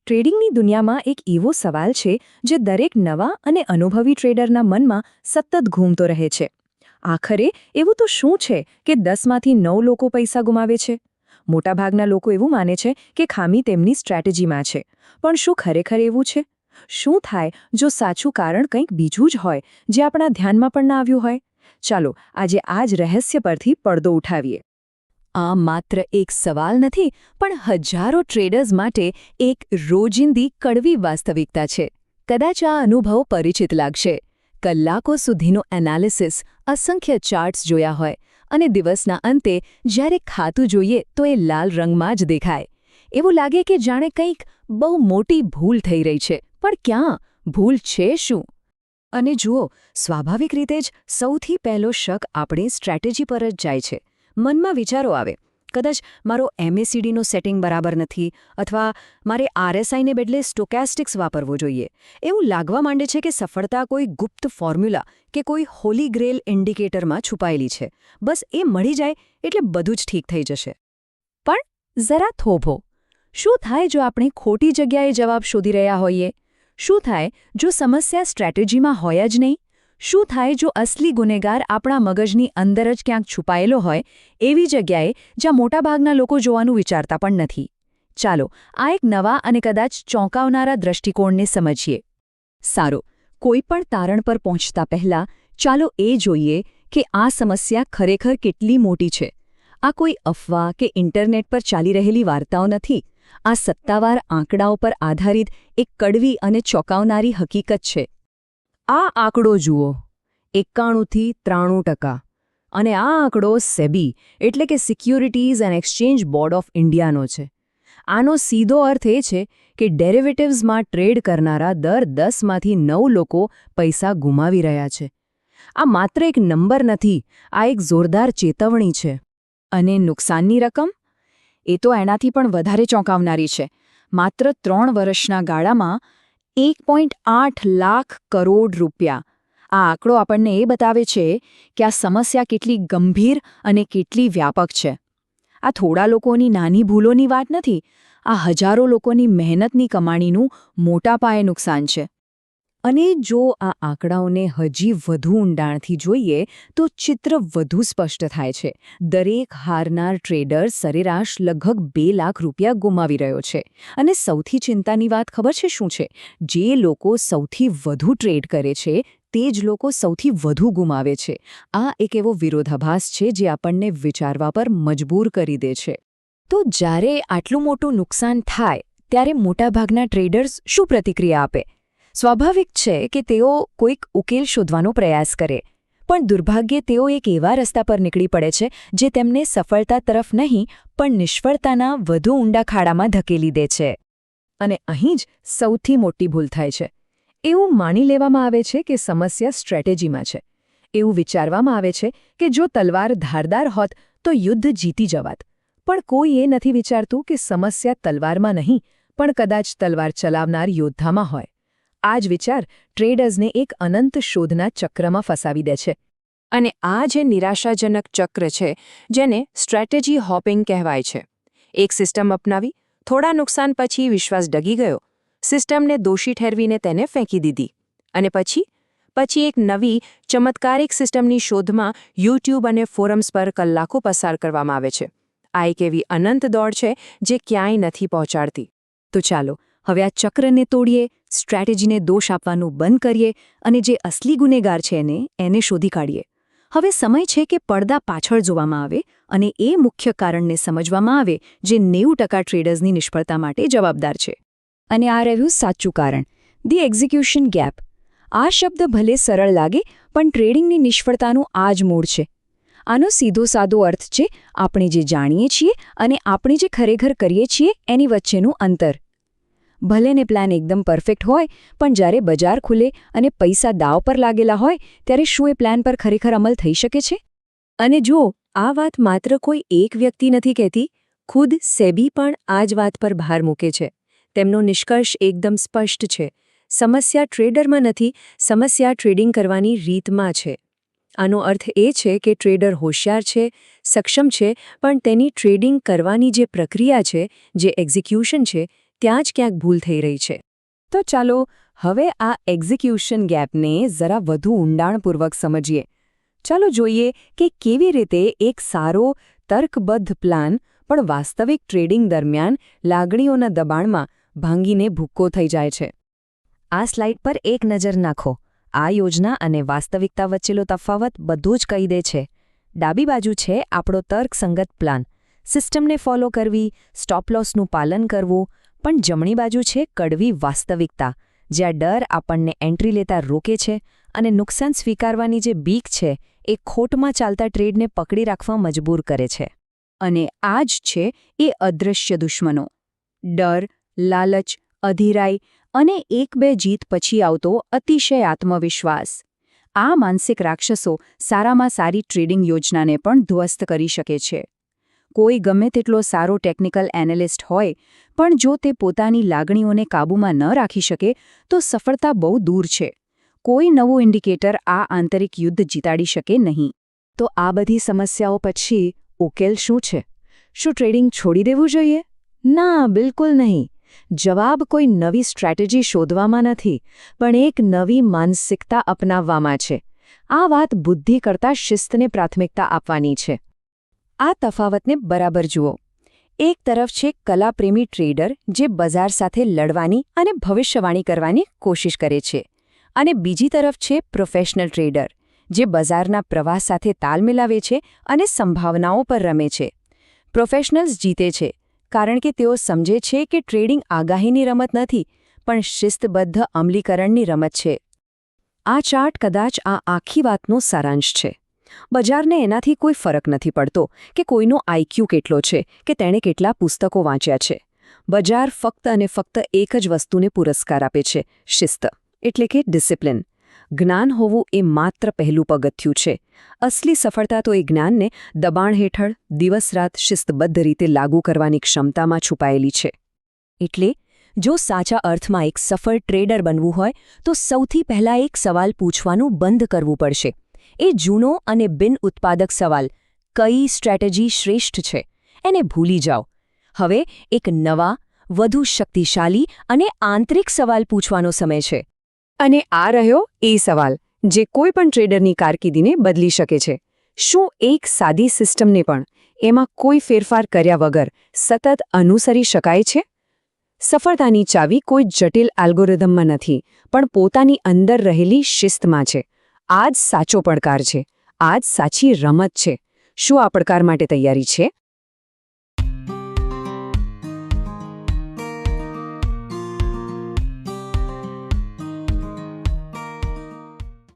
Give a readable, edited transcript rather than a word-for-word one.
ટ્રેડિંગની દુનિયામાં એક એવો સવાલ છે જે દરેક નવા અને અનુભવી ટ્રેડરના મનમાં સતત ઘૂમતો રહે છે. આખરે એવું તો શું છે કે 10માંથી 9 લોકો પૈસા ગુમાવે છે? મોટાભાગના લોકો એવું માને છે કે ખામી તેમની સ્ટ્રેટેજીમાં છે. પણ શું ખરેખર એવું છે? શું થાય જો સાચું કારણ કંઈક બીજું જ હોય, જે આપણા ધ્યાનમાં પણ ના આવ્યું હોય? ચાલો આજે આ જ રહસ્ય પરથી પડદો ઉઠાવીએ. આ માત્ર એક સવાલ નથી, પણ હજારો ટ્રેડર્સ માટે એક રોજિંદી કડવી વાસ્તવિકતા છે. કદાચ આ અનુભવ પરિચિત લાગશે. કલાકો સુધીનો એનાલિસિસ, અસંખ્ય ચાર્ટ્સ જોયા હોય અને દિવસના અંતે જ્યારે ખાતું જોઈએ તો એ લાલ રંગમાં જ દેખાય. એવું લાગે કે જાણે કંઈક બહુ મોટી ભૂલ થઈ રહી છે. પણ ક્યાં? ભૂલ છે શું? અને જુઓ, સ્વાભાવિક રીતે જ સૌથી પહેલો શક આપણી સ્ટ્રેટેજી પર જ જાય છે. મનમાં વિચારો આવે, કદાચ મારો MACDનો સેટિંગ બરાબર નથી, અથવા મારે RSIને બદલે સ્ટોકેસ્ટિક્સ વાપરવો જોઈએ. એવું લાગવા માંડે છે કે સફળતા કોઈ ગુપ્ત ફોર્મ્યુલા કે કોઈ હોલી ગ્રેલ ઇન્ડિકેટરમાં છુપાયેલી છે. બસ એ મળી જાય એટલે બધું જ ઠીક થઈ જશે. પણ જરા થોભો. શું થાય જો આપણે ખોટી જગ્યાએ જવાબ શોધી રહ્યા હોઈએ? શું થાય જો સમસ્યા સ્ટ્રેટેજીમાં હોય જ નહીં? શું થાય જો અસલી ગુનેગાર આપણા મગજની અંદર જ ક્યાંક છુપાયેલો હોય, એવી જગ્યાએ જ્યાં મોટાભાગના લોકો જોવાનું વિચારતા પણ નથી? ચાલો આ એક નવા અને કદાચ ચોંકાવનારા દૃષ્ટિકોણને સમજીએ. સારું, કોઈપણ તારણ પર પહોંચતા પહેલાં ચાલો એ જોઈએ કે આ સમસ્યા ખરેખર કેટલી મોટી છે. આ કોઈ અફવા કે ઇન્ટરનેટ પર ચાલી રહેલી વાર્તાઓ નથી. આ સત્તાવાર આંકડાઓ પર આધારિત એક કડવી અને ચોંકાવનારી હકીકત છે. આ આંકડો જુઓ, 91થી 93%. અને આ આંકડો સેબી એટલે કે securities and exchange board of ઇન્ડિયાનો છે. આનો સીધો અર્થ એ છે કે ડેરિવેટિવ્સમાં ટ્રેડ કરનારા દર 10માંથી 9 લોકો પૈસા ગુમાવી રહ્યા છે. આ માત્ર એક નંબર નથી, આ એક જોરદાર ચેતવણી છે. અને નુકસાનની રકમ? એ તો એનાથી પણ વધારે ચોંકાવનારી છે. માત્ર 3 વર્ષના ગાળામાં 1.8 લાખ કરોડ રૂપિયા. આ આંકડો આપણને એ બતાવે છે કે આ સમસ્યા કેટલી ગંભીર અને કેટલી વ્યાપક છે. આ થોડા લોકોની નાની ભૂલોની વાત નથી. આ હજારો લોકોની મહેનતની કમાણીનું મોટા પાયે નુકસાન છે. અને જો આ આંકડાઓને હજી વધુ ઊંડાણથી જોઈએ તો ચિત્ર વધુ સ્પષ્ટ થાય છે. દરેક હારનાર ટ્રેડર સરેરાશ લગભગ 2 લાખ રૂપિયા ગુમાવી રહ્યો છે. અને સૌથી ચિંતાની વાત ખબર છે શું છે? જે લોકો સૌથી વધુ ટ્રેડ કરે છે તે જ લોકો સૌથી વધુ ગુમાવે છે. આ એક એવો વિરોધાભાસ છે જે આપણને વિચારવા પર મજબૂર કરી દે છે. તો જ્યારે આટલું મોટું નુકસાન થાય ત્યારે મોટાભાગના ટ્રેડર્સ શું પ્રતિક્રિયા આપે? સ્વાભાવિક છે કે તેઓ કોઈક ઉકેલ શોધવાનો પ્રયાસ કરે. પણ દુર્ભાગ્યે તેઓ એક એવા રસ્તા પર નીકળી પડે છે જે તેમને સફળતા તરફ નહીં પણ નિષ્ફળતાના વધુ ઊંડા ખાડામાં ધકેલી દે છે. અને અહીં જ સૌથી મોટી ભૂલ થાય છે. એવું માની લેવામાં આવે છે કે સમસ્યા સ્ટ્રેટેજીમાં છે. એવું વિચારવામાં આવે છે કે જો તલવાર ધારદાર હોત તો યુદ્ધ જીતી જવાત. પણ કોઈ એ નથી વિચારતું કે સમસ્યા તલવારમાં નહીં પણ કદાચ તલવાર ચલાવનાર યોદ્ધામાં હોય. આ જ વિચાર ટ્રેડર્સને એક અનંત શોધના ચક્રમાં ફસાવી દે છે. અને આ જે નિરાશાજનક ચક્ર છે જેને સ્ટ્રેટેજી હોપિંગ કહેવાય છે. એક સિસ્ટમ અપનાવી, થોડા નુકસાન પછી વિશ્વાસ ડગી ગયો. સિસ્ટમને દોષી ઠેરવીને તેને ફેંકી દીધી. અને પછી એક નવી ચમત્કારિક સિસ્ટમની શોધમાં યુટ્યુબ અને ફોરમ્સ પર કલાકો પસાર કરવામાં આવે છે. આ એક એવી અનંત દોડ છે જે ક્યાંય નથી પહોંચાડતી. તો ચાલો હવે આ ચક્રને તોડીએ, સ્ટ્રેટેજીને દોષ આપવાનું બંધ કરીએ અને જે અસલી ગુનેગાર છે એને શોધી કાઢીએ. હવે સમય છે કે પડદા પાછળ જોવામાં આવે અને એ મુખ્ય કારણને સમજવામાં આવે જે 90% ટ્રેડર્સની નિષ્ફળતા માટે જવાબદાર છે. અને આ રહ્યું સાચું કારણ, ધી એક્ઝિક્યુશન ગેપ. આ શબ્દ ભલે સરળ લાગે પણ ટ્રેડિંગની નિષ્ફળતાનું આ જ મૂળ છે. આનો સીધો સાદો અર્થ છે આપણે જે જાણીએ છીએ અને આપણે જે ખરેખર કરીએ છીએ એની વચ્ચેનું અંતર. ભલેને પ્લાન એકદમ પરફેક્ટ હોય, પણ જ્યારે બજાર ખુલે અને પૈસા દાવ પર લાગેલા હોય ત્યારે શું એ પ્લાન પર ખરેખર અમલ થઈ શકે છે? અને જુઓ, આ વાત માત્ર કોઈ એક વ્યક્તિ નથી કહેતી. ખુદ સેબી પણ આ જ વાત પર ભાર મૂકે છે. તેમનો નિષ્કર્ષ એકદમ સ્પષ્ટ છે. સમસ્યા ટ્રેડરમાં નથી, સમસ્યા ટ્રેડિંગ કરવાની રીતમાં છે. આનો અર્થ એ છે કે ટ્રેડર હોશિયાર છે, સક્ષમ છે, પણ તેની ટ્રેડિંગ કરવાની જે પ્રક્રિયા છે, જે એક્ઝિક્યુશન છે, ત્યાં જ ક્યાંક ભૂલ થઈ રહી છે. તો ચાલો હવે આ એક્ઝિક્યુશન ગેપને જરા વધુ ઊંડાણપૂર્વક સમજીએ. ચાલો જોઈએ કે કેવી રીતે એક સારો તર્કબદ્ધ પ્લાન પણ વાસ્તવિક ટ્રેડિંગ દરમિયાન લાગણીઓના દબાણમાં ભાંગીને ભૂક્કો થઈ જાય છે. આ સ્લાઇડ પર એક નજર નાખો. આ યોજના અને વાસ્તવિકતા વચ્ચેનો તફાવત બધું જ કહી દે છે. ડાબી બાજુ છે આપણો તર્કસંગત પ્લાન, સિસ્ટમને ફોલો કરવી, સ્ટોપ લોસનું પાલન કરવું, પણ જમણી બાજુ છે કડવી વાસ્તવિકતા, જ્યાં ડર આપણને એન્ટ્રી લેતા રોકે છે અને નુકસાન સ્વીકારવાની જે બીક છે એ ખોટમાં ચાલતા ટ્રેડને પકડી રાખવા મજબૂર કરે છે. અને આ જ છે એ અદૃશ્ય દુશ્મનો: ડર, લાલચ, અધીરાઈ અને એક બે જીત પછી આવતો અતિશય આત્મવિશ્વાસ. આ માનસિક રાક્ષસો સારામાં સારી ટ્રેડિંગ યોજનાને પણ ધ્વસ્ત કરી શકે છે. કોઈ ગમે તેટલો સારો ટેકનિકલ એનાલિસ્ટ હોય, પણ જો તે પોતાની લાગણીઓને કાબૂમાં ન રાખી શકે તો સફળતા બહુ દૂર છે. કોઈ નવું ઇન્ડિકેટર આ આંતરિક યુદ્ધ જીતાડી શકે નહીં. તો આ બધી સમસ્યાઓ પછી ઉકેલ શું છે? શું ટ્રેડિંગ છોડી દેવું જોઈએ? ના, બિલકુલ નહીં. જવાબ કોઈ નવી સ્ટ્રેટેજી શોધવામાં નથી, પણ એક નવી માનસિકતા અપનાવવામાં છે. આ વાત બુદ્ધિ કરતાં શિસ્તને પ્રાથમિકતા આપવાની છે. આ તફાવતને બરાબર જુઓ. એક તરફ છે કલાપ્રેમી ટ્રેડર જે બજાર સાથે લડવાની અને ભવિષ્યવાણી કરવાની કોશિશ કરે છે, અને બીજી તરફ છે પ્રોફેશનલ ટ્રેડર જે બજારના પ્રવાહ સાથે તાલ મિલાવે છે અને સંભાવનાઓ પર રમે છે. પ્રોફેશનલ્સ જીતે છે કારણ કે તેઓ સમજે છે કે ટ્રેડિંગ આગાહીની રમત નથી, પણ શિસ્તબદ્ધ અમલીકરણની રમત છે. આ ચાર્ટ કદાચ આ આખી વાતનો સારાંશ છે. બજારને એનાથી કોઈ ફરક નથી પડતો કે કોઈનો આઈક્યુ કેટલો છે કે તેણે કેટલા પુસ્તકો વાંચ્યા છે. બજાર ફક્ત અને ફક્ત એક જ વસ્તુને પુરસ્કાર આપે છે: શિસ્ત, એટલે કે ડિસિપ્લિન. જ્ઞાન હોવું એ માત્ર પહેલું પગથિયું છે. અસલી સફળતા તો એ જ્ઞાનને દબાણ હેઠળ દિવસ-રાત શિસ્તબદ્ધ રીતે લાગુ કરવાની ક્ષમતામાં છુપાયેલી છે. એટલે જો સાચા અર્થમાં એક સફળ ટ્રેડર બનવું હોય તો સૌથી પહેલાં એક સવાલ પૂછવાનું બંધ કરવું પડશે. એ જૂનો અને બિનઉત્પાદક સવાલ, કઈ સ્ટ્રેટેજી શ્રેષ્ઠ છે, એને ભૂલી જાઓ. હવે એક નવા, વધુ શક્તિશાળી અને આંતરિક સવાલ પૂછવાનો સમય છે. અને આ રહ્યો એ સવાલ જે કોઈ પણ ટ્રેડરની કારકિર્દીને બદલી શકે છે. શું એક સાદી સિસ્ટમને પણ, એમાં કોઈ ફેરફાર કર્યા વગર, સતત અનુસરી શકાય છે? સફળતાની ચાવી કોઈ જટિલ એલ્ગોરિધમમાં નથી, પણ પોતાની અંદર રહેલી શિસ્તમાં છે. આ જ સાચો પડકાર છે. આ જ સાચી રમત છે. શું આ પડકાર માટે તૈયારી છે?